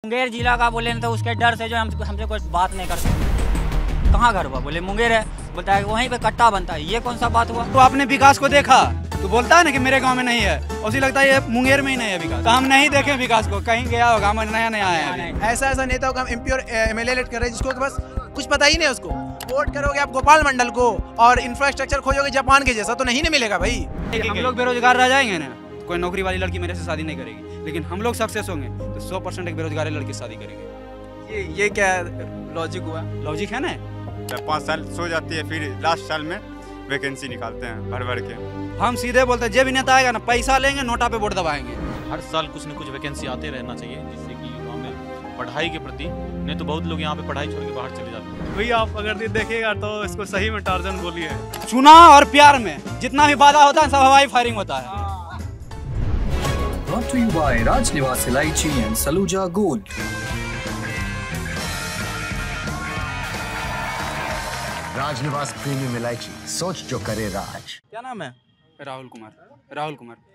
मुंगेर जिला का बोले ना तो उसके डर से जो हमसे कोई बात नहीं करते। कहाँ घर हुआ? बोले मुंगेर है, बोलता है वहीं पे कट्टा बनता है। ये कौन सा बात हुआ? तो आपने विकास को देखा तो बोलता है ना कि मेरे गांव में नहीं है, उसी लगता है ये मुंगेर में ही नहीं है विकास। तो हम नहीं देखे विकास को, कहीं गया होगा, हम नया नया आया है। ऐसा नेता को हम एमपी और एमएलए इलेक्ट कर रहे हैं जिसको बस कुछ पता ही नहीं है उसको। वोट करोगे आप गोपाल मंडल को और इंफ्रास्ट्रक्चर खोजोगे जापान के जैसा, तो नहीं मिलेगा भाई। हम लोग बेरोजगार रह जाएंगे ना, कोई नौकरी वाली लड़की मेरे से शादी नहीं करेगी, लेकिन हम लोग सक्सेस होंगे तो 100% एक बेरोजगार लड़की से शादी करेंगे। ये क्या लॉजिक हुआ? लॉजिक है ना। जब 5 साल सो जाती है फिर लास्ट साल में वैकेंसी निकालते हैं भर भर के। हम सीधे बोलते हैं, जो भी नेता आएगा ना पैसा लेंगे, नोटा पे वोट दबाएंगे। हर साल कुछ न कुछ वैकेंसी आते रहना चाहिए, जिससे कि युवा में पढ़ाई के प्रति, नहीं तो बहुत लोग यहाँ पे पढ़ाई छोड़ के बाहर चले जाते हैं। भैया आप अगर देखिएगा तो इसको सही में टार्जन बोलिए। चुनाव और प्यार में जितना भी वादा होता है सब हवाई फायरिंग होता है। Brought to you by Raj Niwas Elaichi and Saluja Gold. Rajnivas premium इलायची, सोच जो करे राज। क्या नाम है? राहुल कुमार।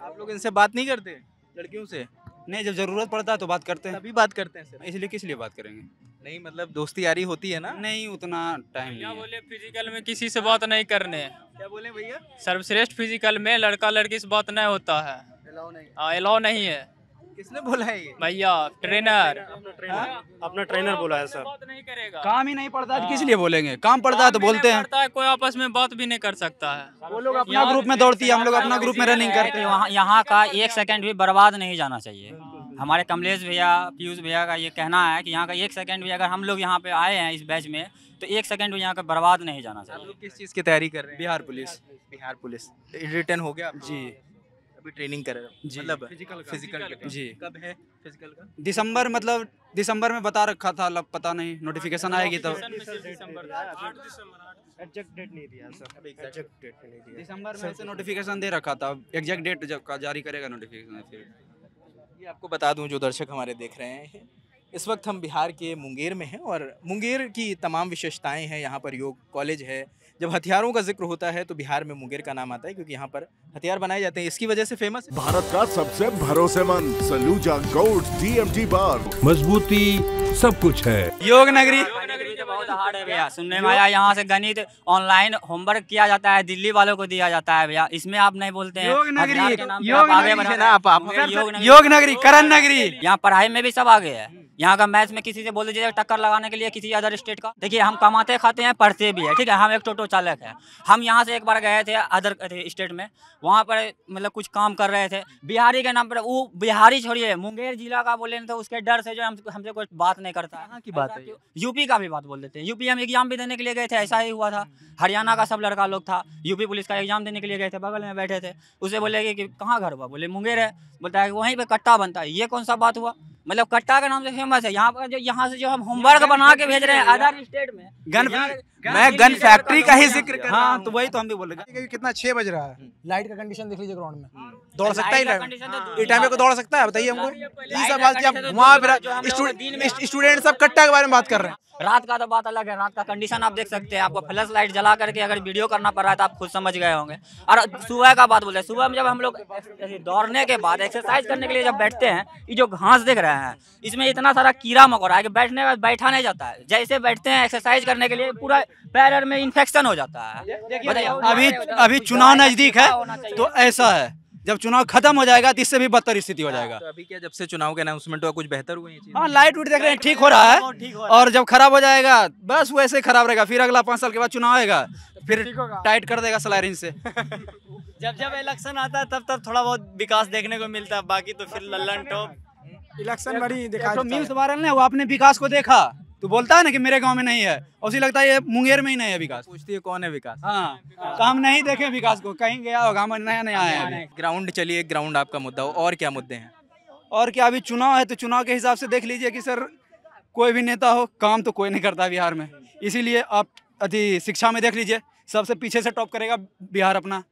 आप लोग इनसे बात नहीं करते लड़कियों से? नहीं, जब जरूरत पड़ता है तो बात करते हैं। तभी बात करते हैं सर। इसलिए किस लिए बात करेंगे? नहीं मतलब दोस्ती यारी होती है ना। नहीं, उतना टाइम नहीं है। बोले फिजिकल में किसी से बात नहीं करने। क्या बोले भैया? सर्वश्रेष्ठ फिजिकल में लड़का लड़की से बात नहीं होता है। अलाउ नहीं है। किसने बोला है ये? भैया ट्रेनर अपना ट्रेनर बोला है सर। बात नहीं करेगा। काम ही नहीं पड़ता है, किस लिए बोलेंगे? काम पड़ता है तो बोलते हैं। पड़ता है, कोई आपस में बात भी नहीं कर सकता है। वो लोग अपना ग्रुप में दौड़ती है, हम लोग अपना ग्रुप में रनिंग करते हैं। यहाँ का एक सेकंड भी बर्बाद नहीं जाना चाहिए। हमारे कमलेश भैया, पीयूष भैया का ये कहना है कि यहाँ का एक सेकंड भी अगर हम लोग यहाँ पे आए हैं इस बैच में तो एक सेकंड भी यहाँ का बर्बाद नहीं जाना आप चाहिए। लोग किस चीज़ की तैयारी कर रहे हैं? Bihar police. Bihar police return हो गया जी अभी ट्रेनिंग कर रहे हो? जी। मतलब फिजिकल जी। कब है फिजिकल का? दिसंबर में बता रखा था, पता नहीं नोटिफिकेशन आएगी तो। एग्जैक्ट डेट नहीं दिया सर। एग्जैक्ट डेट नहीं दिया। दिसंबर में से नोटिफिकेशन दे रखा था, एग्जैक्ट डेट जब का जारी करेगा नोटिफिकेशन फिर। ये आपको बता दूं जो दर्शक हमारे देख रहे हैं, इस वक्त हम बिहार के मुंगेर में हैं और मुंगेर की तमाम विशेषताएं हैं। यहाँ पर योग कॉलेज है। जब हथियारों का जिक्र होता है तो बिहार में मुंगेर का नाम आता है, क्योंकि यहाँ पर हथियार बनाए जाते हैं, इसकी वजह से फेमस है। भारत का सबसे भरोसेमंद सलूजा गोल्ड TMT बार, मजबूती सब कुछ है। योग नगरी बहुत हार्ड है भैया, सुनने में आया यहाँ से गणित ऑनलाइन होमवर्क किया जाता है, दिल्ली वालों को दिया जाता है भैया। इसमें आप नहीं बोलते हैं। योग नगरी, हथियार के नाम पे योग आप आगे नगरी बढ़ है रहे हैं। ना योग नगरी, करण नगरी। यहाँ पढ़ाई में भी सब आगे है। यहाँ का मैथ्स में किसी से बोल दीजिए टक्कर लगाने के लिए किसी अदर स्टेट का। देखिए हम कमाते खाते हैं, पढ़ते भी है, ठीक है। हम एक टोटो चालक है। हम यहाँ से एक बार गए थे अदर स्टेट में, वहाँ पर मतलब कुछ काम कर रहे थे, बिहारी के नाम पर। वो बिहारी छोड़िए, मुंगेर जिला का बोले तो उसके डर से जो हमसे कोई बात नहीं करता है। की बात है? यूपी का भी बात बोल देते हैं। यूपी हम एग्जाम भी देने के लिए गए थे, ऐसा ही हुआ था। हरियाणा का सब लड़का लोग था, यूपी पुलिस का एग्जाम देने के लिए गए थे, बगल में बैठे थे। उसे बोले कि कहाँ घर हुआ? बोले मुंगेर है, बोलता है वहीं पे कट्टा बनता है। ये कौन सा बात हुआ? मतलब कट्टा के नाम से फेमस है यहाँ पर। जो यहाँ से जो हम होमवर्क बना के भेज रहे हैं अदर स्टेट में, मैं गन फैक्ट्री का ही जिक्र कर रहा हाँ, हूं। तो वही तो हम भी बोल रहे हैं। कितना 6 बज रहा है, लाइट का कंडीशन देख लीजिए ग्राउंड में। दौड़ सकता है लाइट का कंडीशन तो ये टाइम पे को दौड़ सकता है? बताइए हमको। ये सब बात कंडीशन आप तो वहाँ जो हम लोग स्टूडेंट सब कट्टा के बारे में बात कर रहे हैं। रात का तो बात अलग है। रात का कंडीशन आप देख सकते हैं। आपको फ्लैश लाइट जला करके अगर वीडियो करना पड़ रहा है तो आप खुद समझ गए होंगे। और सुबह का बात बोलते हैं, सुबह में जब हम लोग दौड़ने के बाद एक्सरसाइज करने के लिए जब बैठते हैं, ये जो घास देख रहे हैं इसमें इतना सारा कीड़ा मकोड़ा है कि बैठने के बाद बैठा नहीं जाता है। जैसे बैठते हैं एक्सरसाइज करने के लिए पूरा पैर में इन्फेक्शन हो जाता है। अभी चुनाव नजदीक है तो ऐसा है, जब चुनाव खत्म हो जाएगा तो इससे भी बदतर स्थिति हो जाएगा। तो अभी क्या जब से चुनाव के अनाउंसमेंट हुआ कुछ बेहतर हुए? हाँ, लाइट उट देख रहे हैं, ठीक हो रहा है। और जब खराब हो जाएगा बस वैसे खराब रहेगा। फिर अगला 5 साल के बाद चुनाव आएगा, फिर टाइट कर देगा सलाइरिन से। जब इलेक्शन आता है तब थोड़ा बहुत विकास देखने को मिलता है, बाकी तो फिर लल्लन टॉप। इलेक्शन बड़ी दिखा मीम्स वायरल ने, वो आपने विकास को देखा तो बोलता है ना कि मेरे गांव में नहीं है, उसी लगता है ये मुंगेर में ही नहीं है विकास। पूछती है कौन है विकास? हाँ, तो हम नहीं देखे विकास को, कहीं गया होगा, हम नया नया आया है। ग्राउंड चलिए, ग्राउंड आपका मुद्दा हो, और क्या मुद्दे हैं? और क्या, अभी चुनाव है तो चुनाव के हिसाब से देख लीजिए कि सर कोई भी नेता हो, काम तो कोई नहीं करता बिहार में। इसीलिए आप शिक्षा में देख लीजिए, सबसे पीछे से टॉप करेगा बिहार अपना।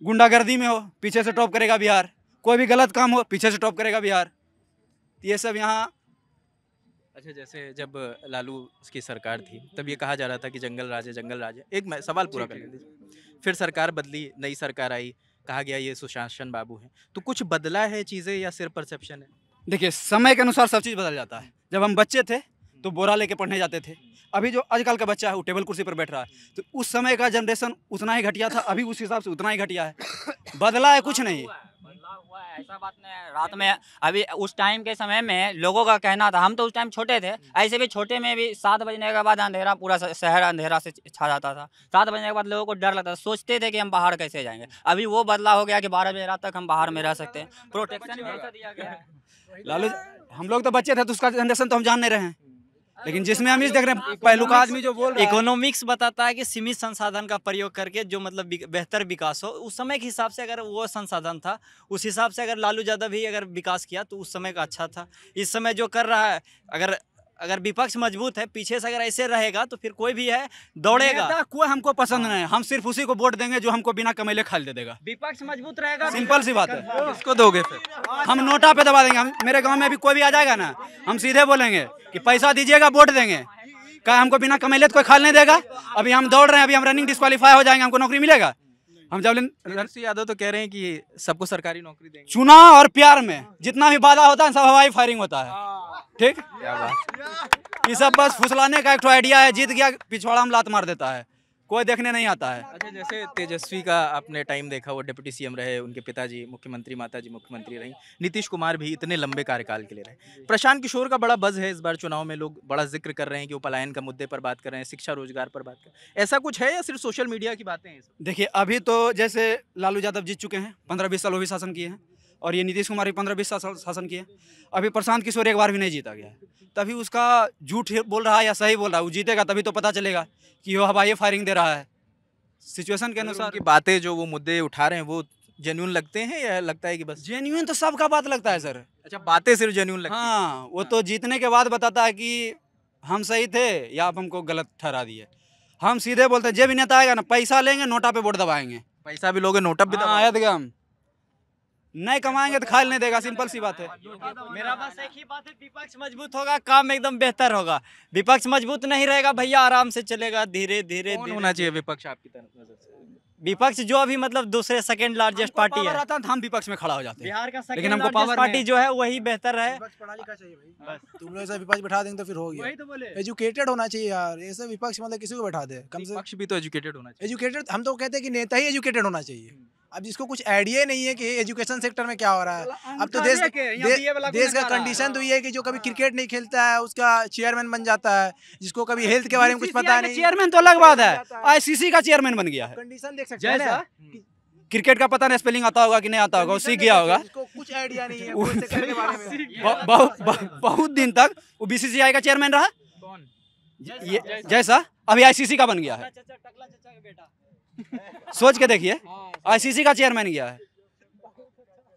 गुंडागर्दी में हो, पीछे से टॉप करेगा बिहार। कोई भी गलत काम हो, पीछे से टॉप करेगा बिहार। ये सब यहाँ। अच्छा, जैसे जब लालू की सरकार थी तब ये कहा जा रहा था कि जंगल राज है, जंगल राज है। एक मैं सवाल पूरा कर लीजिए। फिर सरकार बदली, नई सरकार आई, कहा गया ये सुशासन बाबू है। तो कुछ बदला है चीज़ें या सिर्फ परसेप्शन है? देखिए, समय के अनुसार सब चीज़ बदल जाता है। जब हम बच्चे थे तो बोरा लेके पढ़ने जाते थे। अभी जो आजकल का बच्चा है वो टेबल कुर्सी पर बैठ रहा है। तो उस समय का जनरेशन उतना ही घटिया था, अभी उस हिसाब से उतना ही घटिया है। बदला है कुछ नहीं। बदलाव हुआ है, ऐसा बात नहीं है। रात में अभी उस टाइम के समय में लोगों का कहना था, हम तो उस टाइम छोटे थे, ऐसे भी छोटे में भी 7 बजने के बाद अंधेरा, पूरा शहर अंधेरा से छा जाता था। 7 बजने के बाद लोगों को डर लगता था, सोचते थे कि हम बाहर कैसे जाएंगे। अभी वो बदलाव हो गया कि 12 बजे रात तक हम बाहर में रह सकते हैं, प्रोटेक्शन भी ऐसा दिया गया है। लालू, हम लोग तो बच्चे थे तो उसका जनरेशन तो हम जान नहीं रहे हैं, लेकिन जिसमें हम इस देख रहे हैं पहलुका आदमी जो बोल रहा है, इकोनॉमिक्स बताता है कि सीमित संसाधन का प्रयोग करके जो मतलब बेहतर विकास हो। उस समय के हिसाब से अगर वो संसाधन था, उस हिसाब से अगर लालू यादव ही अगर विकास किया तो उस समय का अच्छा था। इस समय जो कर रहा है, अगर विपक्ष मजबूत है, पीछे से अगर ऐसे रहेगा तो फिर कोई भी है दौड़ेगा। नेता कोई हमको पसंद नहीं है, हम सिर्फ उसी को वोट देंगे जो हमको बिना कमेले खाल दे देगा। विपक्ष मजबूत रहेगा, सिंपल सी बात है। किसको दोगे फिर? हम नोटा पे दबा देंगे। मेरे गांव में अभी कोई भी आ जाएगा ना, हम सीधे बोलेंगे कि पैसा दीजिएगा, वोट देंगे। क्या हमको बिना कमेले तो कोई खाल नहीं देगा? अभी हम दौड़ रहे हैं, अभी हम रनिंग डिस्क्वालीफाई हो जाएंगे, हमको नौकरी मिलेगा? हम जब तेजस्वी यादव तो कह रहे हैं कि सबको सरकारी नौकरी देंगे। चुनाव और प्यार में जितना भी वादा होता है सब हवाई फायरिंग होता है। ठीक, क्या बात। ये सब बस फुसलाने का एक आइडिया है। जीत गया पिछवाड़ा में लात मार देता है, कोई देखने नहीं आता है। अच्छा, जैसे तेजस्वी का आपने टाइम देखा, वो डिप्टी सीएम रहे, उनके पिताजी मुख्यमंत्री, माताजी मुख्यमंत्री रही, नीतीश कुमार भी इतने लंबे कार्यकाल के लिए रहे। प्रशांत किशोर का बड़ा बज़ है इस बार चुनाव में, लोग बड़ा जिक्र कर रहे हैं कि वो पलायन का मुद्दे पर बात कर रहे हैं, शिक्षा रोजगार पर बात कर रहे हैं। ऐसा कुछ है या सिर्फ सोशल मीडिया की बातें हैं? देखिए, अभी तो जैसे लालू यादव जीत चुके हैं, 15-20 साल वो भी शासन किए हैं, और ये नीतीश कुमार भी 15-20 साल शासन किए। अभी प्रशांत किशोर एक बार भी नहीं जीता गया है। तभी उसका झूठ बोल रहा है या सही बोल रहा है, वो जीतेगा तभी तो पता चलेगा कि वो हवाई फायरिंग दे रहा है सिचुएशन के अनुसार। की बातें जो वो मुद्दे उठा रहे हैं वो जेन्युइन लगते हैं या लगता है कि बस? जेन्युइन तो सबका बात लगता है सर। अच्छा, बातें सिर्फ जेन्युइन लगती हैं? हाँ, वो तो जीतने के बाद बताता है कि हम सही थे या आप हमको गलत ठहरा दिए। हम सीधे बोलते हैं, जो भी नेता आएगा ना, पैसा लेंगे, नोटा पे वोट दबाएंगे। पैसा भी लोगे, नोटा भी दबाएंगे। नहीं कमाएंगे तो खाल नहीं देगा, सिंपल सी बात है। मेरा बस एक ही बात है, विपक्ष मजबूत होगा, काम एकदम बेहतर होगा। विपक्ष मजबूत नहीं रहेगा भैया, आराम से चलेगा, धीरे धीरे। कौन होना चाहिए विपक्ष आपकी नजर से? विपक्ष जो अभी मतलब दूसरे सेकंड लार्जेस्ट पार्टी है, हम विपक्ष में खड़ा हो जाते हैं। बिहार का सेकंड लार्जेस्ट पार्टी जो है वही बेहतर है। पढ़ा लिखा चाहिए भाई, तुम लोग ऐसा विपक्ष बैठा देंगे तो फिर हो गया। एजुकेटेड होना चाहिए यार, ऐसे विपक्ष मतलब किसी को बैठा दे, कम से विपक्ष भी तो एजुकेटेड होना चाहिए। एजुकेटेड, हम तो कहते हैं कि नेता ही एजुकेटेड होना चाहिए। अब जिसको कुछ आइडिया नहीं है कि एजुकेशन सेक्टर में क्या हो रहा है। अब तो देश का कंडीशन तो ये है कि जो कभी क्रिकेट नहीं खेलता है उसका चेयरमैन बन जाता है, जिसको कभी हेल्थ के बारे में कुछ पता नहीं। चेयरमैन तो अलग बात है, आईसीसी का चेयरमैन बन गया है। कंडीशन देख सकते हैं, क्रिकेट का पता नहीं स्पेलिंग आता होगा कि नहीं आता होगा, वो सीख गया होगा, कुछ आइडिया नहीं है सेक्टर के बारे में। बहुत दिन तक वो बीसीसीआई का चेयरमैन रहा। कौन? जैसा अभी आईसीसी का बन गया है। सोच के देखिए, आईसीसी का चेयरमैन गया है।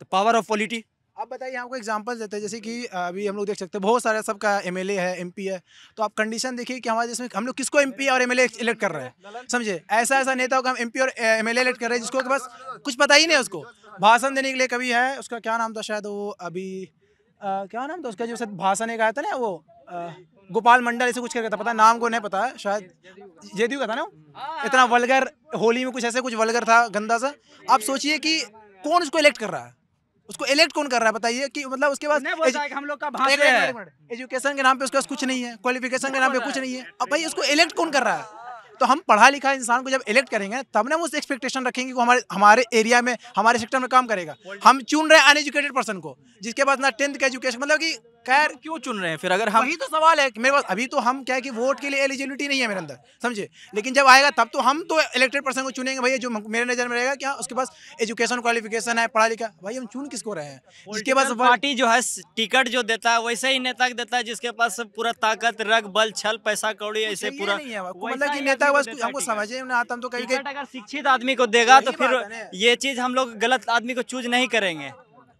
तो पावर ऑफ पॉलिटी। अब बताइए, हमको एग्जांपल देते हैं, जैसे कि अभी हम लोग देख सकते हैं बहुत सारे सबका एमएलए है, एमपी है। तो आप कंडीशन देखिए कि हमारे देश में हम लोग किसको एमपी और एमएलए इलेक्ट कर रहे हैं। समझे, ऐसा नेता को हम एमपी और एमएलए इलेक्ट कर रहे हैं जिसको बस कुछ पता ही नहीं है, उसको भाषण देने के लिए कभी है, उसका क्या नाम था शायद, वो अभी क्या नाम था उसका, जो भाषण एक आया था ना, वो गोपाल मंडल ऐसे कुछ करके था, पता नाम को नहीं पता है, शायद जेडीयू का था ना। इतना वल्गर, होली में कुछ ऐसे कुछ वल्गर था, गंदा सा। आप सोचिए कि कौन उसको इलेक्ट कर रहा है, उसको इलेक्ट कौन कर रहा है बताइए। कि मतलब उसके पास हम लोग का एजुकेशन के नाम पे उसके पास कुछ नहीं है, क्वालिफिकेशन के नाम पे कुछ नहीं है। अब भाई उसको इलेक्ट कौन कर रहा है? तो हम पढ़ा लिखा इंसान को जब इलेक्ट करेंगे तब ना हम उस एक्सपेक्टेशन रखेंगे कि वो हमारे एरिया में, हमारे सेक्टर में काम करेगा। हम चुन रहे हैं अनएजुकेटेड पर्सन को, जिसके पास ना 10th का एजुकेशन, मतलब कि खैर क्यों चुन रहे हैं फिर? अगर हम, वही तो सवाल है कि मेरे पास अभी तो हम क्या है कि वोट के लिए एलिजिबिलिटी नहीं है मेरे अंदर, समझे। लेकिन जब आएगा तब तो हम तो इलेक्टेड पर्सन को चुनेंगे भैया, जो मेरे नजर में रहेगा क्या उसके पास एजुकेशन क्वालिफिकेशन है, पढ़ा लिखा। भाई हम चुन किसको रहे हैं? जिसके पास पार्टी जो है टिकट जो देता है वैसे ही नेता देता है, जिसके पास पूरा ताकत, रग, बल, छल, पैसा, कौड़ी, ऐसे पूरा नहीं है। मतलब कि नेता के पास हमको समझे नहीं आता, हम तो कहीं अगर शिक्षित आदमी को देगा तो फिर ये चीज हम लोग गलत आदमी को चूज नहीं करेंगे।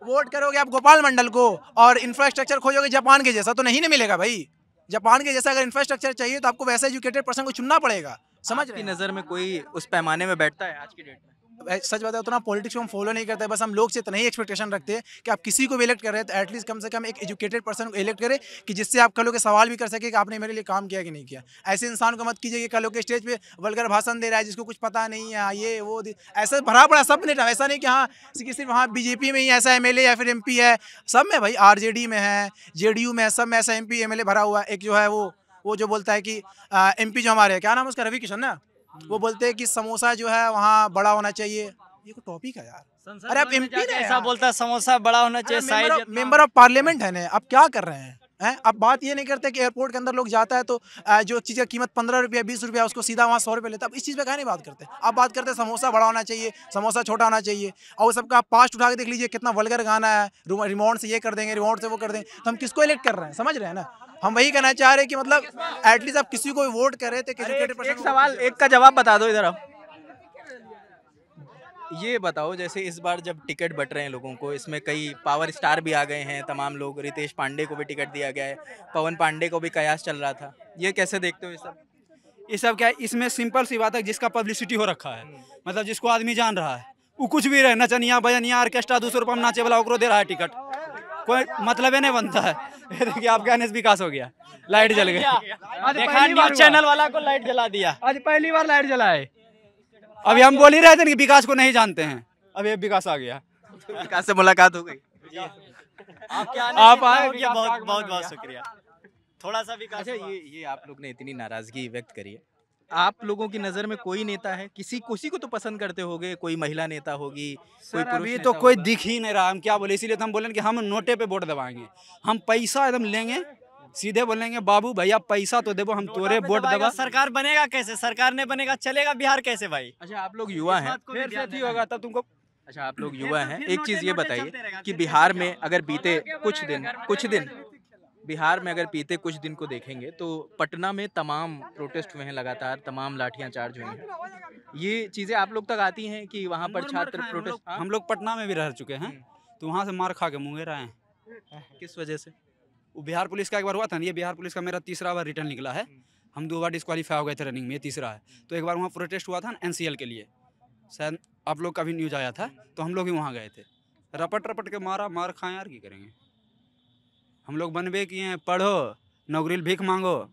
वोट करोगे आप गोपाल मंडल को और इंफ्रास्ट्रक्चर खोजोगे जापान के जैसा, तो नहीं ना मिलेगा भाई। जापान के जैसा अगर इंफ्रास्ट्रक्चर चाहिए तो आपको वैसा एजुकेटेड पर्सन को चुनना पड़ेगा, समझ रहे हैं? नजर में कोई उस पैमाने में बैठता है आज की डेट में? सच बात है उतना पॉलिटिक्स को हम फॉलो नहीं करते, बस हम लोग से इतना ही एक्सपेक्टेशन रखते हैं कि आप किसी को भी इलेक्ट कर रहे हैं तो एटलीस्ट कम से कम एक एजुकेटेड पर्सन को इलेक्ट करें कि जिससे आप कल के सवाल भी कर सके कि आपने मेरे लिए काम किया कि नहीं किया। ऐसे इंसान को मत कीजिए कि कल के स्टेज पे वल्गर भाषण दे रहा है जिसको कुछ पता नहीं है, ये वो ऐसा भरा पड़ा सब ने, ऐसा नहीं कि हाँ सिर्फ वहाँ बीजेपी में ही ऐसा एमएलए या फिर एमपी है, सब में भाई आरजेडी में है, जेडीयू में है, सब में ऐसा एमपी एमएलए भरा हुआ है। एक जो है वो जो बोलता है कि एमपी जो हमारे क्या नाम है उसका, रवि किशन ना, वो बोलते हैं कि समोसा जो है वहाँ बड़ा होना चाहिए। ये कोई टॉपिक है यार, अरे आप एमपी ऐसा बोलता है समोसा बड़ा होना चाहिए, मेंबर ऑफ पार्लियामेंट है ना, आप क्या कर रहे हैं? अब बात ये नहीं करते कि एयरपोर्ट के अंदर लोग जाता है तो जो चीज़ का कीमत 15 रुपया 20 रुपया उसको सीधा वहाँ 100 रुपये लेता है। अब इस चीज़ पे कहाँ नहीं बात करते, आप बात करते हैं समोसा बड़ा होना चाहिए, समोसा छोटा होना चाहिए। और सबका आप पास्ट उठा के देख लीजिए कितना वल्गर गाना है, रिमोट से ये कर देंगे, रिमोट से वो कर देंगे, तो हम किसको इलेक्ट कर रहे हैं, समझ रहे हैं ना? हम वही कहना चाह रहे हैं कि मतलब एटलीस्ट आप किसी को वोट करें तो एक सवाल एक का जवाब बता दो इधर। आप ये बताओ, जैसे इस बार जब टिकट बट रहे हैं लोगों को, इसमें कई पावर स्टार भी आ गए हैं, तमाम लोग, रितेश पांडे को भी टिकट दिया गया है, पवन पांडे को भी कयास चल रहा था, ये कैसे देखते हो ये सब? ये सब क्या है, इसमें सिंपल सी बात है, जिसका पब्लिसिटी हो रखा है, मतलब जिसको आदमी जान रहा है, वो कुछ भी रहे, नचनिया बजनिया ऑर्केस्ट्रा 200 रुपये में नाचे वाला ओकरो दे रहा है टिकट, कोई मतलब ही नहीं बनता है। देखिए आपका एनएस विकास हो गया, लाइट जल गई, चैनल वाला को लाइट जला दिया, आज पहली बार लाइट जलाए। अभी हम बोल ही रहे थे कि विकास को नहीं जानते हैं, अब ये विकास आ गया, विकास से मुलाकात हो गई। आप आए, बहुत बहुत बहुत शुक्रिया। थोड़ा सा विकास। अच्छा, ये आप लोग ने इतनी नाराजगी व्यक्त करी है, आप लोगों की नज़र में कोई नेता है, किसी को तो पसंद करते होगे, कोई महिला नेता होगी, कोई पुरुष अभी नेता तो कोई होगा? दिख ही नहीं रहा, हम क्या बोले, इसीलिए तो हम बोले कि हम नोटे पे वोट दबाएंगे, हम पैसा एकदम लेंगे, सीधे बोलेंगे बाबू भैया पैसा तो देवो, हम तोरे वोट दबा। सरकार बनेगा कैसे, सरकार नहीं बनेगा चलेगा बिहार कैसे भाई? अच्छा, आप लोग युवा हैं, फिर से ठीक होगा तब तुमको। अच्छा आप लोग युवा हैं, एक चीज़ ये बताइए कि बिहार में अगर बीते कुछ दिन बिहार में अगर बीते कुछ दिन को देखेंगे तो पटना में तमाम प्रोटेस्ट हुए हैं, लगातार तमाम लाठियां चार्ज हुई हैं, ये चीज़ें आप लोग तक आती हैं कि वहाँ पर छात्र प्रोटेस्ट? हम लोग पटना में भी रह चुके हैं, तो वहाँ से मार खा के मुंगेर आए हैं। किस वजह से? वो बिहार पुलिस का एक बार हुआ था ना, ये बिहार पुलिस का मेरा तीसरा बार रिटर्न निकला है, हम 2 बार डिस्क्वालीफाई हो गए थे रनिंग में, ये तीसरा है। तो एक बार वहाँ प्रोटेस्ट हुआ था एनसीएल के लिए, शायद आप लोग का भी न्यूज आया था, तो हम लोग भी वहाँ गए थे, रपट के मार खाएं यार, की करेंगे, हम लोग बनबे किए हैं, पढ़ो नौकरी भीख मांगो,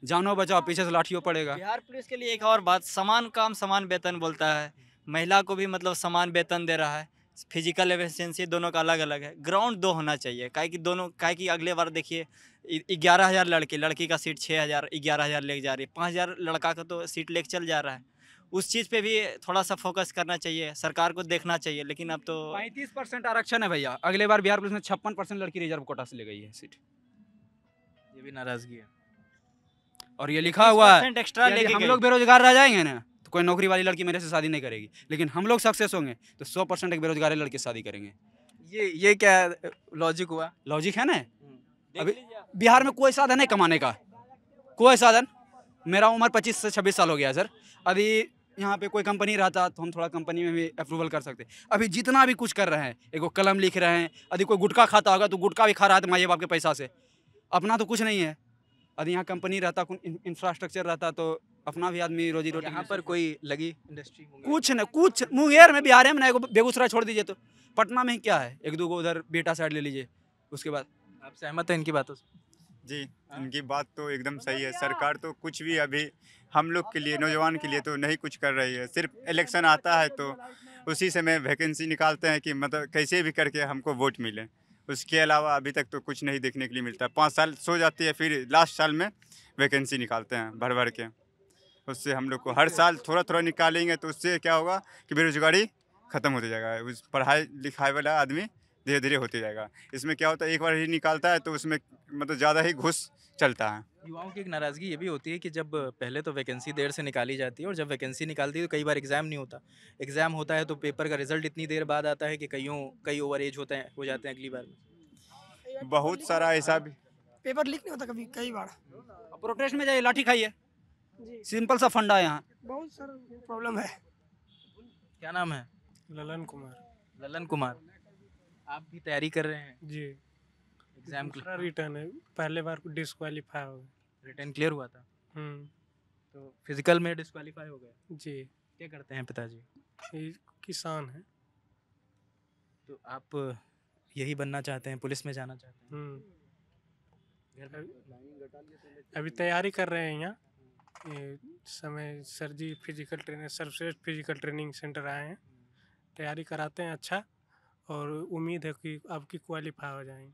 जानो बचाओ, पीछे से लाठियों पड़ेगा। बिहार पुलिस के लिए एक और बात, समान काम समान वेतन बोलता है, महिला को भी मतलब समान वेतन दे रहा है, फिजिकल एफिशिएंसी दोनों का अलग अलग है, ग्राउंड 2 होना चाहिए, काहे कि अगले बार देखिए 11,000 लड़की का सीट 6,000 11,000 लेके जा रही है, 5,000 लड़का का तो सीट लेके चल जा रहा है। उस चीज़ पे भी थोड़ा सा फोकस करना चाहिए, सरकार को देखना चाहिए, लेकिन अब तो 35% आरक्षण है भैया, अगले बार बिहार पुलिस में 56% लड़की रिजर्व कोटा से ले गई है सीट, ये भी नाराजगी है। और ये लिखा हुआ है एक्स्ट्रा लेके हम लोग बेरोजगार रह जाएंगे ना तो कोई नौकरी वाली लड़की मेरे से शादी नहीं करेगी, लेकिन हम लोग सक्सेस होंगे तो 100% एक बेरोजगार लड़की शादी करेंगे। ये क्या लॉजिक हुआ? लॉजिक है ना, अभी बिहार में कोई साधन है कमाने का, कोई साधन, मेरा उम्र 25 से 26 साल हो गया सर, अभी यहाँ पे कोई कंपनी रहता तो हम थोड़ा कंपनी में भी अप्रूवल कर सकते, अभी जितना भी कुछ कर रहे हैं, एक कलम लिख रहे हैं, यदि कोई गुटखा खाता होगा तो गुटखा भी खा रहा है माँ बाप के पैसा से, अपना तो कुछ नहीं है। यदि यहाँ कंपनी रहता, इंफ्रास्ट्रक्चर रहता तो अपना भी आदमी रोजी रोटी। यहाँ पर कोई लगी इंडस्ट्री? कुछ न कुछ, मुंगेर में बिहार में ना, बेगूसराय छोड़ दीजिए तो पटना में ही क्या है, 1-2 गो उधर बेटा साइड ले लीजिए, उसके बाद। आप सहमत हैं इनकी बातों से? जी, इनकी बात तो एकदम सही है, सरकार तो कुछ भी अभी हम लोग के लिए, नौजवान के लिए तो नहीं कुछ कर रही है, सिर्फ इलेक्शन आता है तो उसी समय वैकेंसी निकालते हैं कि मतलब कैसे भी करके हमको वोट मिले, उसके अलावा अभी तक तो कुछ नहीं देखने के लिए मिलता। 5 साल सो जाती है, फिर लास्ट साल में वैकेंसी निकालते हैं भर के, उससे हम लोग को हर साल थोड़ा निकालेंगे तो उससे क्या होगा कि बेरोजगारी ख़त्म होती जाएगा, उस पढ़ाई लिखाई वाला आदमी धीरे धीरे होते जाएगा। इसमें क्या होता है, एक बार ही निकालता है तो उसमें मतलब ज़्यादा ही घुस चलता है। युवाओं की एक नाराज़गी ये भी होती है कि जब पहले तो वैकेंसी देर से निकाली जाती है, और जब वैकेंसी निकालती है तो कई बार एग्ज़ाम नहीं होता, एग्ज़ाम होता है तो पेपर का रिजल्ट इतनी देर बाद आता है कि कई ओवर एज हो जाते हैं अगली बार में। बहुत सारा ऐसा भी पेपर लीक नहीं होता कभी, कई बार प्रोटेस्ट में जाइए, लाठी खाइए, सिंपल सा फंडा है यहाँ, बहुत सारा प्रॉब्लम है। क्या नाम है? ललन कुमार। ललन कुमार, आप भी तैयारी कर रहे हैं? जी, एग्जाम रिटर्न है, पहले बार को डिस्क्वालीफाई हो गए। रिटर्न क्लियर हुआ था? हम्म। तो फिजिकल में डिस्क्वालीफाई हो गए? जी। क्या करते हैं पिताजी? ये किसान है। तो आप यही बनना चाहते हैं, पुलिस में जाना चाहते हैं? अभी तैयारी कर रहे हैं यहाँ। ये समय सर जी फिजिकल ट्रेनर, सर्वश्रेष्ठ फिजिकल ट्रेनिंग सेंटर आए हैं, तैयारी कराते हैं अच्छा, और उम्मीद है कि आपकी क्वालिफाई हो जाएंगे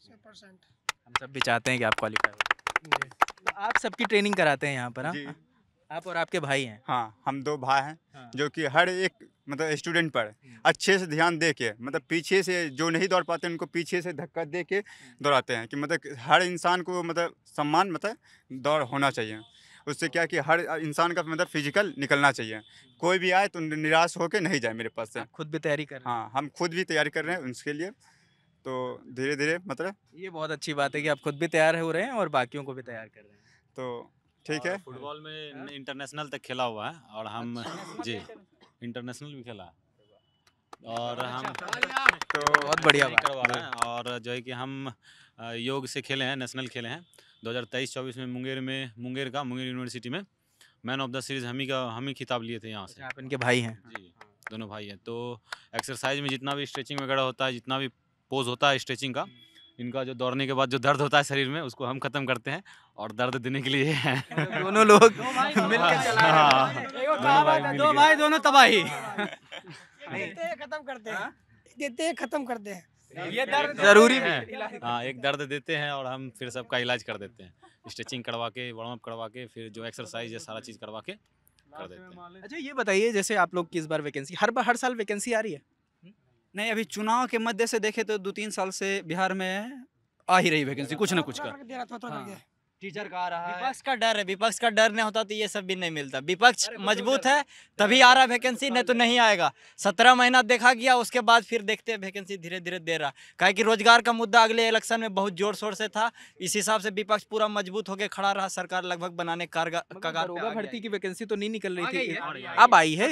100%। हम सब भी चाहते हैं कि आप क्वालिफाई हो। तो आप सबकी ट्रेनिंग कराते हैं यहाँ पर? हाँ, जी। आप और आपके भाई हैं? हाँ, हम 2 भाई हैं। हाँ। जो कि हर एक मतलब स्टूडेंट पर अच्छे से ध्यान दे के, मतलब पीछे से जो नहीं दौड़ पाते उनको पीछे से धक्का दे के दौड़ाते हैं, कि मतलब हर इंसान को मतलब सम्मान मतलब दौड़ होना चाहिए। उससे क्या कि हर इंसान का मतलब फिजिकल निकलना चाहिए, कोई भी आए तो निराश होकर नहीं जाए मेरे पास से। आप खुद भी तैयारी कर रहे हैं? हाँ, हम खुद भी तैयारी कर रहे हैं उसके लिए, तो धीरे धीरे मतलब ये बहुत अच्छी बात है कि आप खुद भी तैयार हो रहे हैं और बाकियों को भी तैयार कर रहे हैं। तो ठीक है। फुटबॉल में इंटरनेशनल तक खेला हुआ है और हम जी इंटरनेशनल भी खेला है और हम तो बहुत बढ़िया बात करवा रहे हैं। और जो है कि हम योग से खेले हैं, नेशनल खेले हैं 2023-24 में मुंगेर यूनिवर्सिटी में मैन ऑफ द सीरीज हम ही खिताब लिए थे यहाँ से। आप इनके भाई हैं? जी, दोनों भाई हैं। तो एक्सरसाइज में जितना भी स्ट्रेचिंग वगैरह होता है, जितना भी पोज होता है स्ट्रेचिंग का, इनका जो दौड़ने के बाद जो दर्द होता है शरीर में, उसको हम खत्म करते हैं और दर्द देने के लिए दोनों लोग मिलकर चला रहे हैं। दो भाई दोनों तबाही। देते हैं खत्म करते हैं, देते हैं खत्म करते हैं। ये दर्द जरूरी है। हाँ, एक दर्द देते हैं और हम फिर सबका इलाज कर देते हैं, स्ट्रेचिंग करवा के, वार्म अप करवा के, फिर जो एक्सरसाइज है सारा चीज़ करवा के कर देते हैं। अच्छा ये बताइए, जैसे आप लोग की इस बार वैकेंसी हर साल वैकेंसी आ रही है? नहीं, अभी चुनाव के मध्य से देखे तो 2-3 साल से बिहार में आ ही रही वैकेंसी कुछ ना कुछ का। टीचर का आ रहा है। विपक्ष का डर है, विपक्ष का डर नहीं होता तो ये सब भी नहीं मिलता। विपक्ष मजबूत है तभी आ रहा वैकेंसी, नहीं तो नहीं आएगा। 17 महीना देखा गया, उसके बाद फिर देखते हैं वैकेंसी धीरे धीरे दे रहा। काहे कि रोजगार का मुद्दा अगले इलेक्शन में बहुत जोर शोर से था, इस हिसाब से विपक्ष पूरा मजबूत होकर खड़ा रहा। सरकार लगभग बनाने कगार पे दरोगा भर्ती की वैकेंसी तो नहीं निकल रही थी, है। अब आई है।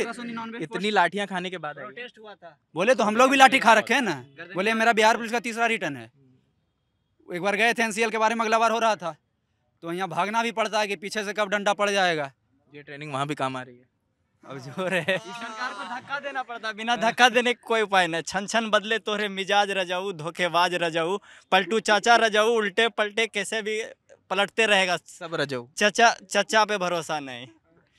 इतनी लाठियां खाने के बाद आई है। प्रोटेस्ट हुआ था। बोले तो हम लोग भी लाठी खा रखे हैं ना। बोले मेरा बिहार पुलिस का 3रा रिटर्न है। एक बार गए थे एनसीएल के बारे में, अगला बार हो रहा था, तो यहाँ भागना भी पड़ता है कि पीछे से कब डंडा पड़ जाएगा। ये ट्रेनिंग वहाँ भी काम आ रही है। अब जोर है, सरकार को धक्का देना पड़ता, बिना धक्का देने का कोई उपाय नहीं। छन छन बदले तोहरे मिजाज रजाऊ, धोखेबाज रजाऊ, पलटू चाचा रजाऊ, उल्टे पलटे कैसे भी पलटते रहेगा। सब रजाऊ। चचा पे भरोसा नहीं,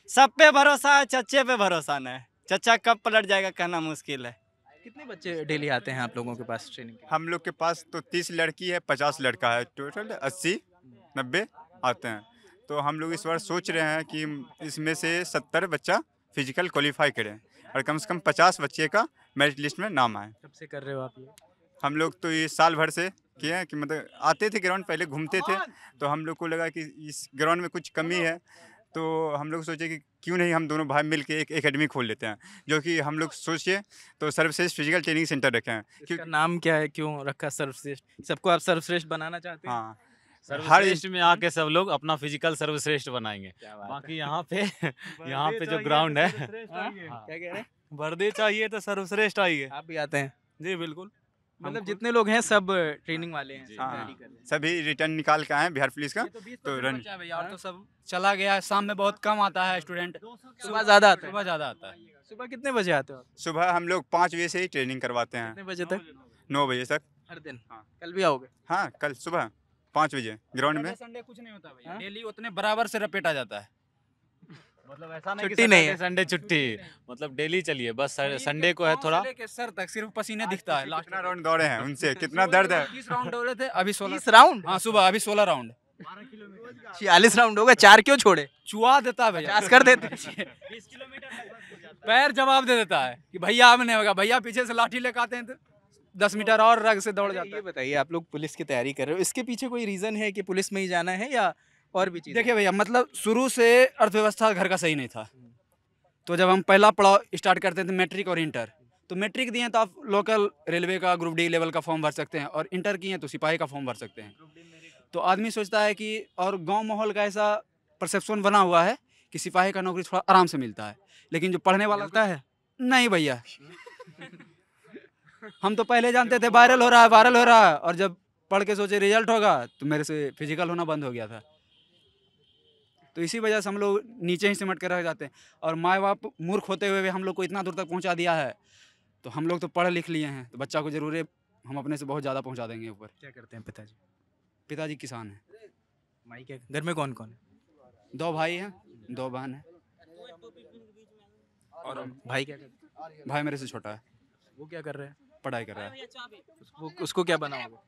सब पे भरोसा है, चच्चे पे भरोसा नहीं। चचा कब पलट जाएगा कहना मुश्किल है। कितने बच्चे डेली आते हैं आप लोगों के पास ट्रेनिंग? हम लोग के पास तो 30 लड़की है, 50 लड़का है, टोटल 80-90 आते हैं। तो हम लोग इस बार सोच रहे हैं कि इसमें से 70 बच्चा फिजिकल क्वालिफाई करें और कम से कम 50 बच्चे का मेरिट लिस्ट में नाम आए। कब से कर रहे हो आप ये? हम लोग तो ये साल भर से किए हैं कि मतलब आते थे ग्राउंड, पहले घूमते थे, तो हम लोग को लगा कि इस ग्राउंड में कुछ कमी है, तो हम लोग सोचे कि क्यों नहीं हम दोनों भाई मिल के एक एकेडमी खोल लेते हैं, जो कि हम लोग सोचे तो सर्वश्रेष्ठ फिजिकल ट्रेनिंग सेंटर रखे हैं। इसका नाम क्या है, क्यों रखा सर्वश्रेष्ठ? सबको आप सर्वश्रेष्ठ बनाना चाहते हैं? हाँ, सर्वश्रेष्ठ में आके सब लोग अपना फिजिकल सर्वश्रेष्ठ बनाएंगे। बाकी यहाँ पे जो ग्राउंड है, क्या कह रहे हैं? वर्दी चाहिए तो सर्वश्रेष्ठ आइए। आप भी आते हैं? जी बिल्कुल, मतलब जितने लोग हैं सब ट्रेनिंग वाले हैं, सब हाँ, तैयारी कर रहे हैं। सभी रिटर्न निकाल के आए हैं बिहार पुलिस का। तो रन तो सब चला गया है। शाम में बहुत कम आता है स्टूडेंट, सुबह ज्यादा आता है? सुबह ज़्यादा आता है। सुबह कितने बजे आते हो आप? सुबह हम लोग 5 बजे से ही ट्रेनिंग करवाते हैं, कितने बजे तक? 9 बजे तक। हर दिन? हाँ। कल भी आओगे? हाँ, कल सुबह 5 बजे ग्राउंड में। संडे कुछ नहीं होता भैया, डेली उतने बराबर से रपेटा जाता है। मतलब ऐसा नहीं छुट्टी नहीं है। संडे छुट्टी, मतलब डेली चलिए, बस संडे को है थोड़ा। सर तक सिर्फ पसीने दिखता है। लास्ट कितना राउंड दौड़े हैं उनसे, कितना दर्द है। 30 राउंड दौड़े थे, अभी 16। 30 राउंड? हाँ, सुबह अभी 16 राउंड। 46 राउंड हो गए, 4 क्यों छोड़े? चुआ देता है भैया, 50 कर देते। 20 किलोमीटर पैर जवाब दे देता है कि भैया अब नहीं होगा। भैया पीछे से लाठी लेकर आते हैं तो 10 मीटर और रग से दौड़ जाता ये है। बताइए, आप लोग पुलिस की तैयारी कर रहे हो, इसके पीछे कोई रीजन है कि पुलिस में ही जाना है या और भी चीज़? देखिए भैया, मतलब शुरू से अर्थव्यवस्था घर का सही नहीं था, तो जब हम पहला पड़ाव स्टार्ट करते थे मैट्रिक और इंटर, तो मैट्रिक दिए तो आप लोकल रेलवे का ग्रुप डी लेवल का फॉर्म भर सकते हैं, और इंटर किए तो सिपाही का फॉर्म भर सकते हैं। तो आदमी सोचता है कि, और गांव माहौल का ऐसा परसेप्शन बना हुआ है कि सिपाही का नौकरी थोड़ा आराम से मिलता है, लेकिन जो पढ़ने वाला मिलता है नहीं भैया। हम तो पहले जानते थे वायरल हो रहा है, और जब पढ़ के सोचे रिजल्ट होगा तो मेरे से फिजिकल होना बंद हो गया था। तो इसी वजह से हम लोग नीचे ही सिमट कर रह जाते हैं। और माँ बाप मूर्ख होते हुए भी हम लोग को इतना दूर तक पहुँचा दिया है, तो हम लोग तो पढ़ लिख लिए हैं, तो बच्चा को ज़रूर है हम अपने से बहुत ज़्यादा पहुँचा देंगे ऊपर। क्या करते हैं पिताजी? पिताजी किसान हैं। माई क्या, घर में कौन कौन है? 2 भाई हैं, 2 बहन हैं। और भाई क्या करते हैं? भाई मेरे से छोटा है। वो क्या कर रहे हैं? पढ़ाई कर रहा है। उसको क्या बनाओगे?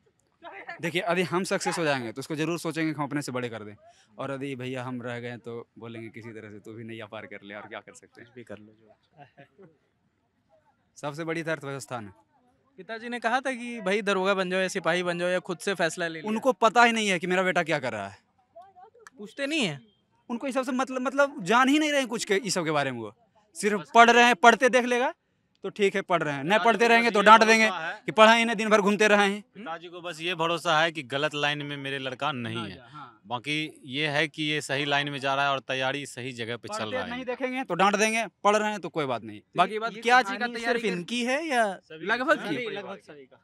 देखिए यदि हम सक्सेस हो जाएंगे तो उसको ज़रूर सोचेंगे कि हम अपने से बड़े कर दें, और यदि भैया हम रह गए तो बोलेंगे किसी तरह से तू भी नैया पार कर ले, और क्या कर सकते हैं। भी कर लो जो। सबसे बड़ी तो अर्थव्यवस्था है। पिताजी ने कहा था कि भाई दरोगा बन जाओ या सिपाही बन जाओ या खुद से फैसला ले लिया। उनको पता ही नहीं है कि मेरा बेटा क्या कर रहा है। पूछते नहीं है उनको इस सब से मतलब जान ही नहीं रहे कुछ के इस सब के बारे में। वो सिर्फ पढ़ रहे हैं, पढ़ते देख लेगा तो ठीक है पढ़ रहे हैं, नहीं पढ़ते रहेंगे तो डांट देंगे कि पढ़ा ही नहीं, दिन भर घूमते रहे हैं। पिताजी को बस ये भरोसा है कि गलत लाइन में मेरे लड़का नहीं है, बाकी ये है कि ये सही लाइन में जा रहा है और तैयारी सही जगह पे चल रहा है। नहीं देखेंगे तो डांट देंगे, पढ़ रहे हैं तो कोई बात नहीं। बाकी बात क्या चीज का तैयारी इनकी है या लगभग सभी का,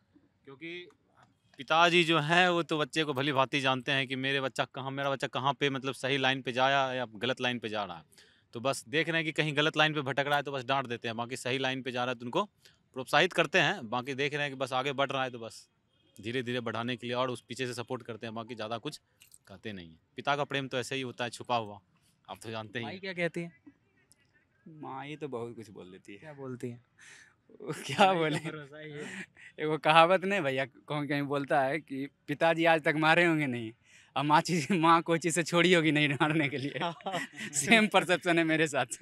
क्योंकि पिताजी जो है वो तो बच्चे को भली भांति जानते हैं कि मेरा बच्चा कहाँ पे मतलब सही लाइन पे जाया या गलत लाइन पे जा रहा है। तो बस देख रहे हैं कि कहीं गलत लाइन पे भटक रहा है तो बस डांट देते हैं, बाकी सही लाइन पे जा रहा है तो उनको प्रोत्साहित करते हैं। बाकी देख रहे हैं कि बस आगे बढ़ रहा है तो बस धीरे धीरे बढ़ाने के लिए और उस पीछे से सपोर्ट करते हैं, बाकी ज़्यादा कुछ कहते नहीं है। पिता का प्रेम तो ऐसे ही होता है, छुपा हुआ, आप तो जानते ही। क्या कहती है? माँ तो बहुत कुछ बोल देती है। क्या बोलती है? क्या बोले, एगो कहावत नहीं भैया कहीं कहीं बोलता है कि पिताजी आज तक मारे होंगे नहीं, अब माँ कोई चीज़ से छोड़ी होगी नहीं मारने के लिए। सेम परसेप्शन है मेरे साथ।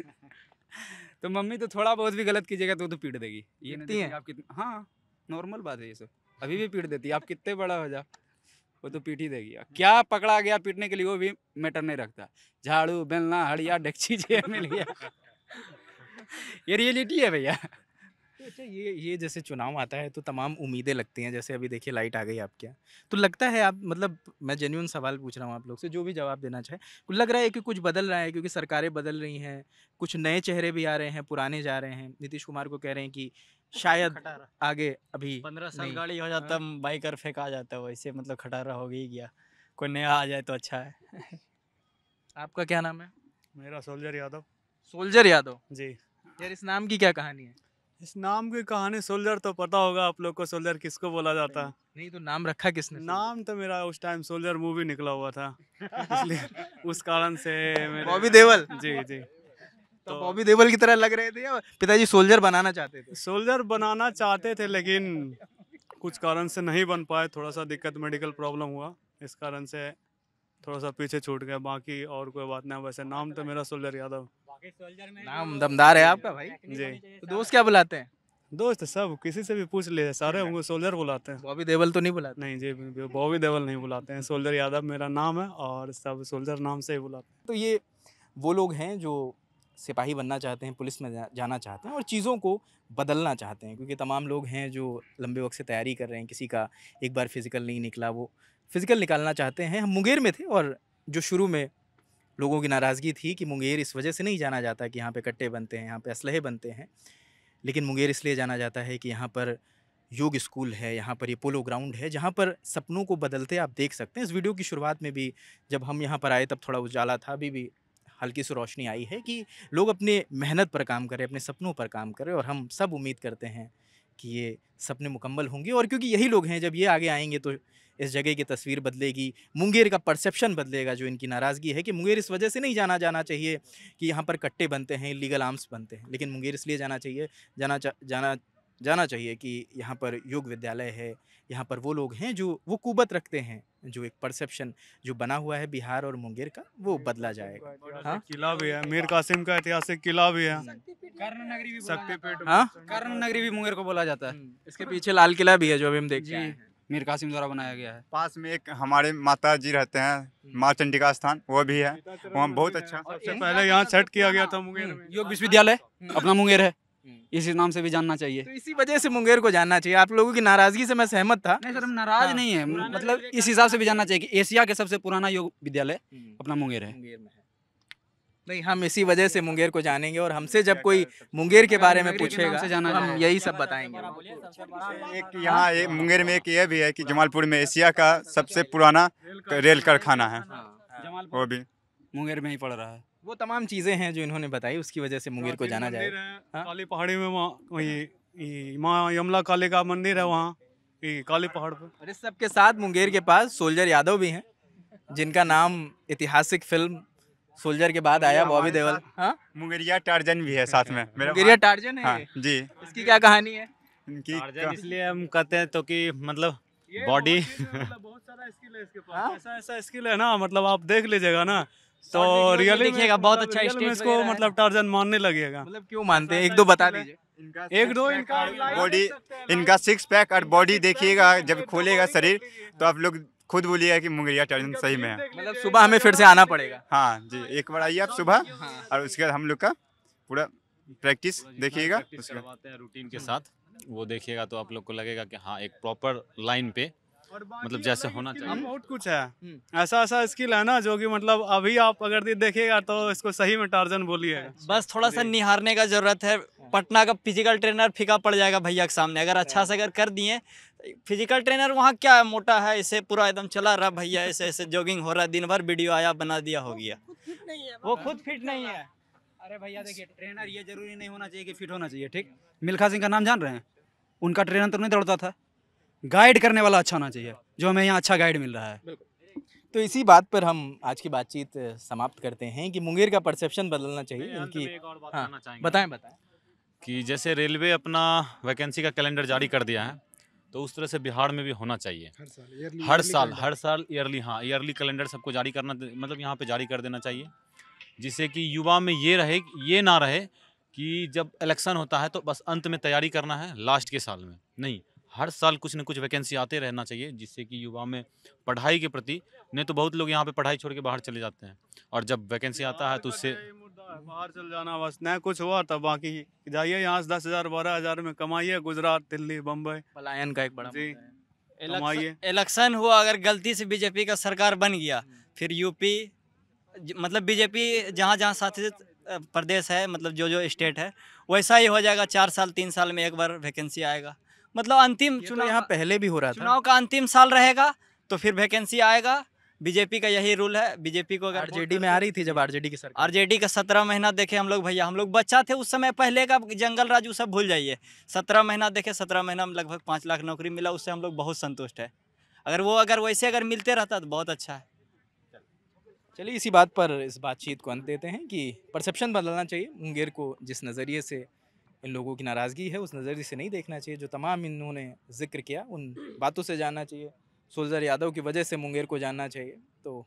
तो मम्मी तो थोड़ा बहुत भी गलत कीजिएगा तो पीट देगी। ये नहीं है आप कितना, हाँ नॉर्मल बात है ये सब, अभी भी पीट देती है। आप कितने बड़ा हो जाओ वो तो पीट ही देगी। क्या पकड़ा गया पीटने के लिए वो भी मैटर नहीं रखता। झाड़ू बेलना हड़िया डेक्ची मिल गया, ये रियलिटी है भैया। अच्छा ये जैसे चुनाव आता है तो तमाम उम्मीदें लगती हैं, जैसे अभी देखिए लाइट आ गई आपके यहाँ, तो लगता है आप मतलब मैं जेन्युइन सवाल पूछ रहा हूँ आप लोग से, जो भी जवाब देना चाहे, लग रहा है कि कुछ बदल रहा है क्योंकि सरकारें बदल रही हैं, कुछ नए चेहरे भी आ रहे हैं, पुराने जा रहे हैं। नीतीश कुमार को कह रहे हैं कि शायद आगे अभी 15 साल गाड़ी हो जाता बाइकर फेंका जाता है, वैसे मतलब खटारा हो ही गया, कोई नया आ जाए तो अच्छा है। आपका क्या नाम है? मेरा सोल्जर यादव। सोल्जर यादव जी। यार इस नाम की क्या कहानी है? इस नाम की कहानी सोल्जर तो पता होगा आप लोग को, सोल्जर किसको बोला जाता है। नहीं तो नाम रखा किसने? नाम तो मेरा उस टाइम सोल्जर मूवी निकला हुआ था इसलिए उस कारण से बॉबी देओल। जी जी। तो बॉबी देओल की तरह लग रहे थे या पिताजी सोल्जर बनाना चाहते थे? सोल्जर बनाना चाहते थे लेकिन कुछ कारण से नहीं बन पाए, थोड़ा सा दिक्कत मेडिकल प्रॉब्लम हुआ, इस कारण से थोड़ा सा पीछे छूट गया। बाकी और कोई बात नहीं, वैसे नाम तो मेरा सोल्जर यादव। नाम दमदार है आपका भाई। जी। तो दोस्त क्या बुलाते हैं? दोस्त सब किसी से भी पूछ ले, सारे उनको सोल्जर बुलाते हैं। बॉबी देओल तो नहीं बुलाते? नहीं जी, बॉबी देओल नहीं बुलाते हैं, सोल्जर यादव मेरा नाम है और सब सोल्जर नाम से ही बुलाते हैं। तो ये वो लोग हैं जो सिपाही बनना चाहते हैं, पुलिस में जाना चाहते हैं और चीज़ों को बदलना चाहते हैं, क्योंकि तमाम लोग हैं जो लंबे वक्त से तैयारी कर रहे हैं, किसी का एक बार फिज़िकल नहीं निकला, वो फिज़िकल निकालना चाहते हैं। हम मुंगेर में थे और जो शुरू में लोगों की नाराज़गी थी कि मुंगेर इस वजह से नहीं जाना जाता कि यहाँ पे कट्टे बनते हैं, यहाँ पे असलहे बनते हैं, लेकिन मुंगेर इसलिए जाना जाता है कि यहाँ पर योग स्कूल है, यहाँ पर ये पोलो ग्राउंड है, जहाँ पर सपनों को बदलते आप देख सकते हैं। इस वीडियो की शुरुआत में भी जब हम यहाँ पर आए तब थोड़ा उजाला था, अभी भी हल्की सी रोशनी आई है कि लोग अपने मेहनत पर काम करें, अपने सपनों पर काम करें, और हम सब उम्मीद करते हैं कि ये सपने मुकम्मल होंगे। और क्योंकि यही लोग हैं, जब ये आगे आएंगे तो इस जगह की तस्वीर बदलेगी, मुंगेर का परसेप्शन बदलेगा। जो इनकी नाराज़गी है कि मुंगेर इस वजह से नहीं जाना चाहिए कि यहाँ पर कट्टे बनते हैं, इलीगल आर्म्स बनते हैं, लेकिन मुंगेर इसलिए जाना चाहिए कि यहाँ पर योग विद्यालय है, यहाँ पर वो लोग हैं जो वो कुवत रखते हैं, जो एक परसेप्शन जो बना हुआ है बिहार और मुंगेर का, वो बदला जाएगा। हाँ? किला भी है, मीर कासिम का ऐतिहासिक किला भी है, कर्ण नगरी भी शक्तिपीठ। हाँ? कर्ण नगरी भी मुंगेर को बोला जाता है। इसके पीछे लाल किला भी है जो अभी हम देख रहे हैं, मीर कासिम द्वारा बनाया गया है। पास में एक हमारे माता जी रहते हैं, माँ चंडिका स्थान, वो भी है, वहाँ बहुत अच्छा। सबसे पहले यहाँ सेट किया गया था मुंगेर में। योग विश्वविद्यालय अपना मुंगेर है, इसी नाम से भी जानना चाहिए। तो इसी वजह से मुंगेर को जानना चाहिए। आप लोगों की नाराजगी से मैं सहमत था। नहीं सर, हम नाराज नहीं है, मतलब इस हिसाब से भी जानना चाहिए कि एशिया के सबसे पुराना योग विद्यालय अपना मुंगेर है। नहीं, हम इसी वजह से मुंगेर को जानेंगे और हमसे जब कोई मुंगेर के बारे में पूछेगा तो हम यही सब बताएंगे। एक यहाँ एक मुंगेर में एक ये भी है कि जमालपुर में एशिया का सबसे पुराना रेल कारखाना है, वो भी मुंगेर में ही पड़ रहा है। वो तमाम चीज़ें हैं जो इन्होंने बताई, उसकी वजह से मुंगेर को जाना जाए। हाँ? काली पहाड़ी में वही माँ यमला काली का मंदिर है वहाँ काली पहाड़ पर। और इस सब के साथ मुंगेर के पास सोल्जर यादव भी हैं, जिनका नाम ऐतिहासिक फिल्म सोल्जर के बाद आया, बॉबी देओल। हाँ, मुंगेरिया टार्जन भी है साथ में। मुंगेरिया टार्जन है। हाँ, जी। इसकी क्या कहानी है? इनकी टार्जन इसलिए हम कहते हैं तो कि मतलब बॉडी बहुत सारा स्किल है इसके पास। ऐसा स्किल है ना, मतलब आप देख लीजिएगा ना तो रियली देखिएगा बहुत अच्छा में स्टेज इसको मतलब टार्जन मानने लगेगा। मतलब क्यों मानते हैं, एक दो बता दीजिए। एक दो इनका बॉडी, इनका 6 पैक और बॉडी देखिएगा, जब खोलेगा शरीर तो आप लोग खुद बोलिएगा कि मुंगेरिया टार्जन सही में है। मतलब सुबह हमें फिर से आना पड़ेगा। हाँ जी, एक बार आइए आप सुबह, और उसके बाद हम लोग का पूरा प्रैक्टिस देखिएगा। करवाते हैं रूटीन के साथ, वो देखिएगा तो आप लोग को लगेगा कि हाँ एक प्रॉपर लाइन पे मतलब जैसे होना चाहिए। बहुत कुछ है, ऐसा स्किल है ना जो कि मतलब अभी आप अगर देखिएगा तो इसको सही में टार्जन बोलिएगा। बस थोड़ा सा निहारने का जरूरत है। पटना का फिजिकल ट्रेनर फीका पड़ जाएगा भैया के सामने, अगर अच्छा से अगर कर दिए। फिजिकल ट्रेनर वहाँ क्या है, मोटा है, इसे पूरा एकदम चला रहा भैया, ऐसे ऐसे जॉगिंग हो रहा है, दिन भर वीडियो आया बना दिया, हो गया। वो खुद फिट नहीं है। अरे भैया देखिए, ट्रेनर ये जरूरी नहीं होना चाहिए कि फिट होना चाहिए, ठीक। मिल्खा सिंह का नाम जान रहे हैं? उनका ट्रेनर तो नहीं दौड़ता था। गाइड करने वाला अच्छा होना चाहिए, जो हमें यहाँ अच्छा गाइड मिल रहा है। तो इसी बात पर हम आज की बातचीत समाप्त करते हैं कि मुंगेर का परसेप्शन बदलना चाहिए इनकी। हाँ, बताएं कि जैसे रेलवे अपना वैकेंसी का कैलेंडर जारी कर दिया है, तो उस तरह से बिहार में भी होना चाहिए। हर साल ईयरली, हाँ ईयरली कैलेंडर सबको जारी करना, मतलब यहाँ पे जारी कर देना चाहिए, जिससे कि युवा में ये ना रहे कि जब इलेक्शन होता है तो बस अंत में तैयारी करना है, लास्ट के साल में नहीं। हर साल कुछ न कुछ वैकेंसी आते रहना चाहिए, जिससे कि युवा में पढ़ाई के प्रति, नहीं तो बहुत लोग यहाँ पे पढ़ाई छोड़ के बाहर चले जाते हैं, और जब वैकेंसी आता है तो उससे बाहर चल जाना, बस नहीं कुछ हुआ तब बाकी जाइए यहाँ से 10,000 12,000 में कमाइए, गुजरात दिल्ली बम्बई, पलायन का एक बड़ा कमाइए। इलेक्शन हुआ, अगर गलती से बीजेपी का सरकार बन गया, फिर यूपी मतलब बीजेपी जहाँ जहाँ शासित प्रदेश है, मतलब जो स्टेट है, वैसा ही हो जाएगा। 4 साल 3 साल में एक बार वैकेंसी आएगा, मतलब अंतिम चुनाव। यहाँ पहले भी हो रहा था, चुनाव का अंतिम साल रहेगा तो फिर वैकेंसी आएगा। बीजेपी का यही रूल है। बीजेपी को अगर आरजेडी में आ रही थी, जब आरजेडी की सरकार, आरजेडी का 17 महीना देखे हम लोग भैया, हम लोग बच्चा थे उस समय, पहले का जंगल राज सब भूल जाइए। 17 महीना देखे, 17 महीना में लगभग 5 लाख नौकरी मिला, उससे हम लोग बहुत संतुष्ट है। अगर वैसे अगर मिलते रहता तो बहुत अच्छा है। चलिए इसी बात पर इस बातचीत को अंत देते हैं कि परसेप्शन बदलना चाहिए। मुंगेर को जिस नज़रिए से इन लोगों की नाराज़गी है, उस नज़रिए से नहीं देखना चाहिए। जो तमाम इन्होंने जिक्र किया, उन बातों से जानना चाहिए। सोल्जर यादव की वजह से मुंगेर को जानना चाहिए। तो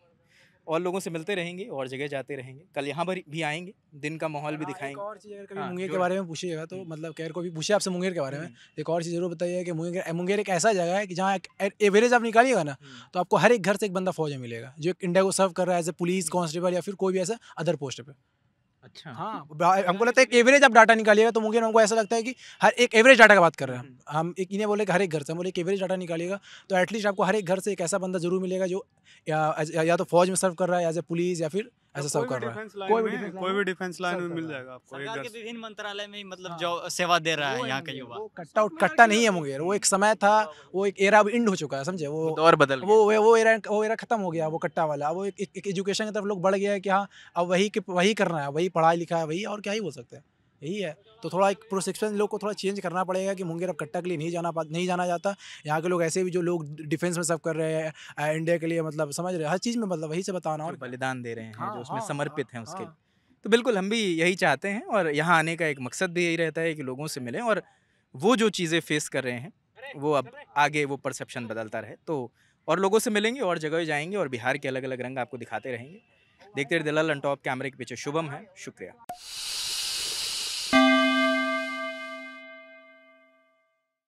और लोगों से मिलते रहेंगे और जगह जाते रहेंगे, कल यहाँ पर भी आएंगे, दिन का माहौल भी दिखाएंगे। और चीज़ अगर कभी मुंगेर के बारे में पूछिएगा तो मतलब खैर को भी पूछे आपसे मुंगेर के बारे में, एक और चीज़ जरूर बताइए कि मुंगेर एक ऐसा जगह है कि जहाँ एवरेज आप निकालिएगा ना तो आपको हर एक घर से एक बंदा फौज में मिलेगा, जो इंडिया को सर्व कर रहा है एज ए पुलिस कांस्टेबल या फिर कोई भी ऐसा अदर पोस्ट पे। अच्छा, हाँ, हमको लगता है एक एवरेज आप डाटा निकालिएगा तो मुंगेर में हमको ऐसा लगता है कि हर एक एवरेज डाटा का बात कर रहे हैं हम। एक इन्हें बोले कि हर एक घर से, हम बोले एक एवरेज डाटा निकालिएगा तो एटलीस्ट आपको हर एक घर से एक ऐसा बंदा जरूर मिलेगा जो या तो फौज में सर्व कर रहा है एज ए पुलिस या फिर ऐसा सर्व कर रहा है। कोई भी डिफेंस लाइन में मिल जाएगा आपको। सरकार के विभिन्न मंत्रालय में मतलब जो सेवा दे रहा है यहाँ का युवा। कट्टा नहीं है मुंगेर, वो एक समय था, वो एक एरा इंड हो चुका है, समझे। वो दौर बदल गया। वो एरा खत्म हो गया, वो कट्टा वाला। वो एक एजुकेशन की तरफ लोग बढ़ गया है कि हाँ अब वही करना है, वही पढ़ाई लिखा है, वही, और क्या ही बोल सकते हैं, यही है। तो थोड़ा एक प्रोसेप्शन लोग को थोड़ा चेंज करना पड़ेगा कि मुंगेर अब कट्टा के लिए नहीं जाना जाता। यहाँ के लोग ऐसे भी जो लोग डिफेंस में सब कर रहे हैं इंडिया के लिए, मतलब समझ रहे हैं हर चीज़ में, मतलब वही से बताना और बलिदान दे रहे हैं, जो उसमें समर्पित हैं उसके। तो बिल्कुल हम भी यही चाहते हैं, और यहाँ आने का एक मकसद भी यही रहता है कि लोगों से मिलें और वो जो चीज़ें फेस कर रहे हैं वो अब आगे वो परसेप्शन बदलता रहे। तो और लोगों से मिलेंगे और जगह जाएंगे और बिहार के अलग अलग रंग आपको दिखाते रहेंगे। देखते रहिए दिलाल ऑन टॉप। कैमरे के पीछे शुभम है, शुक्रिया।